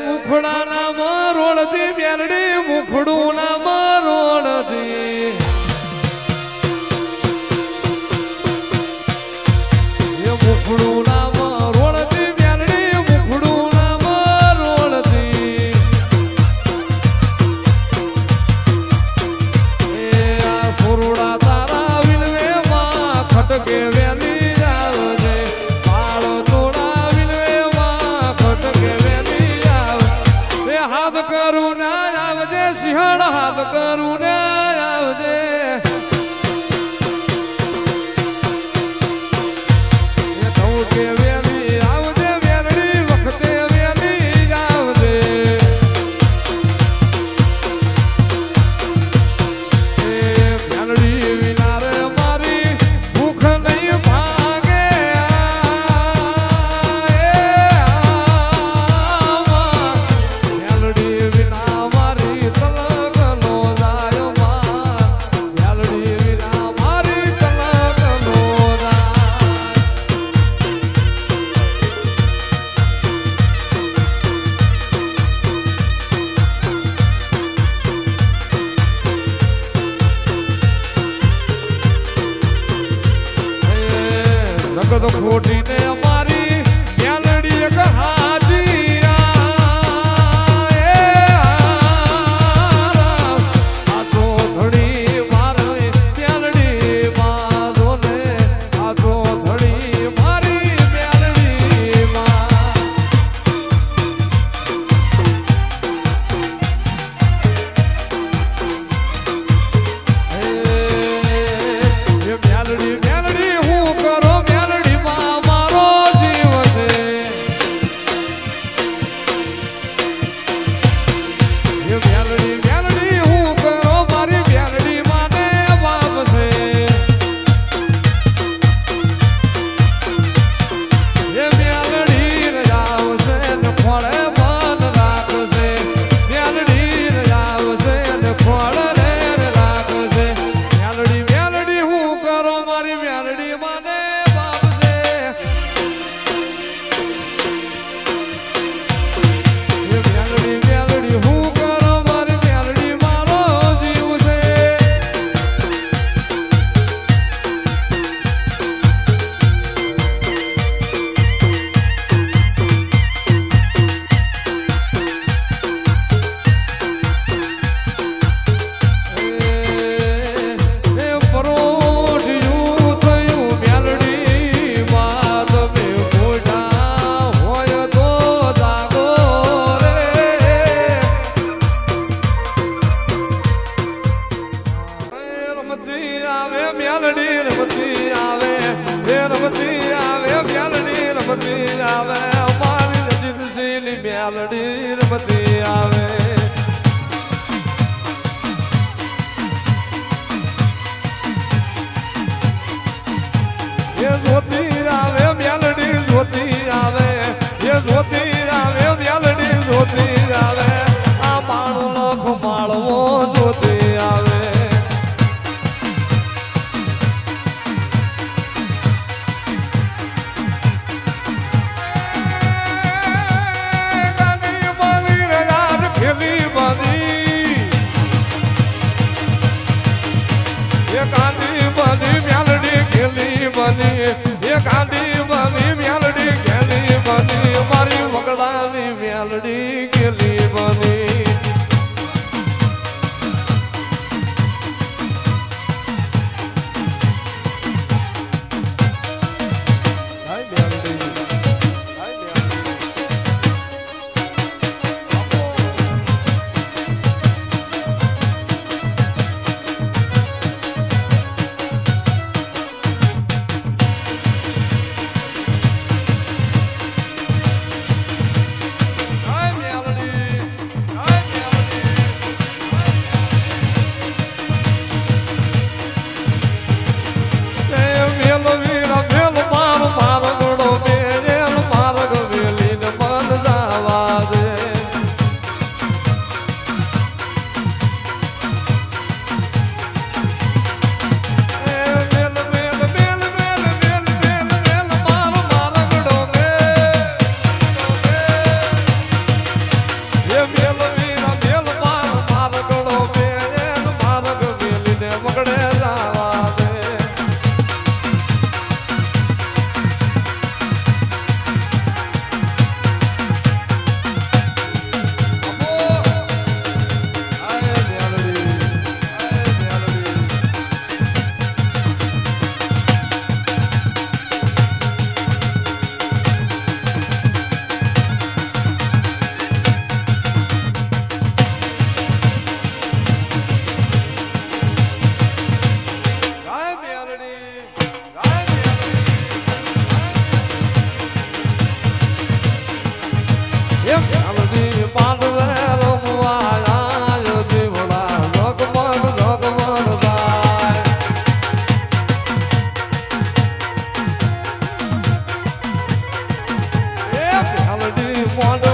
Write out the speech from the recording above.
મુખડા ના મરોળથી બેલડી મુખડું ના મરોળથી મુખડું ના મરોળથી બેલડી મુખડું ના મરોળથી આ ફુરડા તારા વિલવે માં ખટકે વેલી જાવજે બાળ તોડા વિલવે માં ખટકે વેલી જાવ હાથ કરું ના આવજે સિંહણ હાથ કરું ના આવજે કે વેલી આવજે વેલડી વખતે વેલી આવજે વેલડી વિના રે મારી ભૂખ નહીં ભાગે વેલડી વિના મારી તલક નો જાય વેલડી વિના મારી તલક નો જાય જગત ખોટી ને અમારી મેલડી એક હાજી આજો ધડી મારી મેલડી મારો ને આજો ધડી મારી મેલડી માં મેલડી મેલડી હું કરો મેલડી માં મારો જીવ છે મેલડી મેલડી હું કરો મારી મેલડી માને બાપ છે મેલડી રજાવશે ને ફળે મન રાખશે મેલડી રજાવશે ને ફળ રે રાખશે મેલડી મેલડી હું કરો મારી મેલડી માને બાપ છે મેલડી મેલડી હું કરો મારી મેલડી મારો જીવ છે પરોઢિયું થયું મેલડી માં તમે મોટા હોય તો જાગો રે રમતી આવે મેલડી રમતી આવે રમતી આવે મેલડી રમતી આવે અમારી નજીક શીલી મેલડી રમતી આવે જોતી આવે મેલડી જોતી આવે જોતી આવે મેલડી જોતી આવે આ માણો ખમાળવો જોતી આવે ગાની બાંધી રે રાત ખેલી બાંધી ગાંધી બાંધી મેલડી ખેલી બની ગાંધી બની મેલડી ખેલી બની મારી વગડાની મેલડી ખેલી બની પાંડવે રમવા આયો જીવડા ઝગમગ ઝગમગ થાય એ પેલડી મોઢ